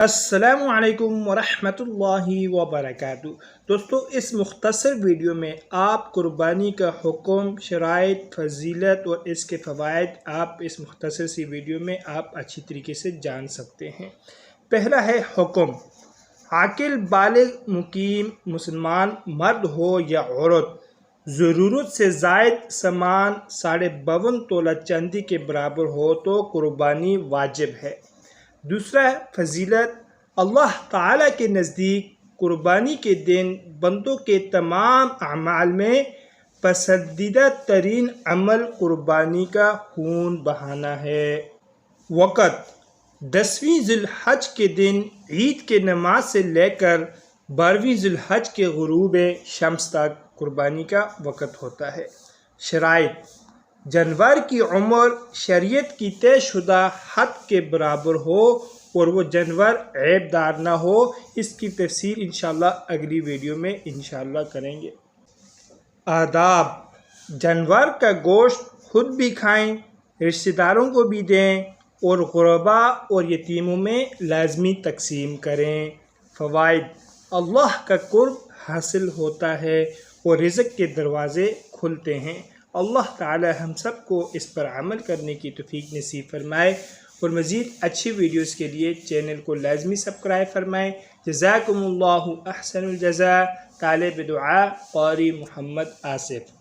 السلام علیکم ورحمۃ اللہ وبرکاتہ۔ دوستو، اس مختصر ویڈیو میں آپ قربانی کا حکم، شرائط، فضیلت اور اس کے فوائد آپ اس مختصر سی ویڈیو میں آپ اچھی طریقے سے جان سکتے ہیں۔ پہلا ہے حکم۔ عاقل بالغ مقیم مسلمان مرد ہو یا عورت ضرورت سے زائد سامان 52.5 تولہ چاندی کے برابر ہو تو قربانی واجب ہے۔ دوسرا ہے فضیلت۔ اللہ تعالیٰ کے نزدیک قربانی کے دن بندوں کے تمام اعمال میں پسندیدہ ترین عمل قربانی کا خون بہانا ہے۔ وقت: 10ویں ذی الحج کے دن عید کے نماز سے لے کر 12ویں ذی الحج کے غروب شمس تک قربانی کا وقت ہوتا ہے۔ شرائط: جانور کی عمر شریعت کی طے شدہ حد کے برابر ہو اور وہ جانور عیب دار نہ ہو۔ اس کی تفصیل انشاءاللہ اگلی ویڈیو میں انشاءاللہ کریں گے۔ آداب: جانور کا گوشت خود بھی کھائیں، رشتہ داروں کو بھی دیں اور غرباء اور یتیموں میں لازمی تقسیم کریں۔ فوائد: اللہ کا قرب حاصل ہوتا ہے اور رزق کے دروازے کھلتے ہیں۔ اللہ تعالی ہم سب کو اس پر عمل کرنے کی توفیق نصیب فرمائے اور مزید اچھی ویڈیوز کے لیے چینل کو لازمی سبسکرائب فرمائیں۔ جزاکم اللہ احسن الجزاء۔ طالب دعا قاری محمد آصف۔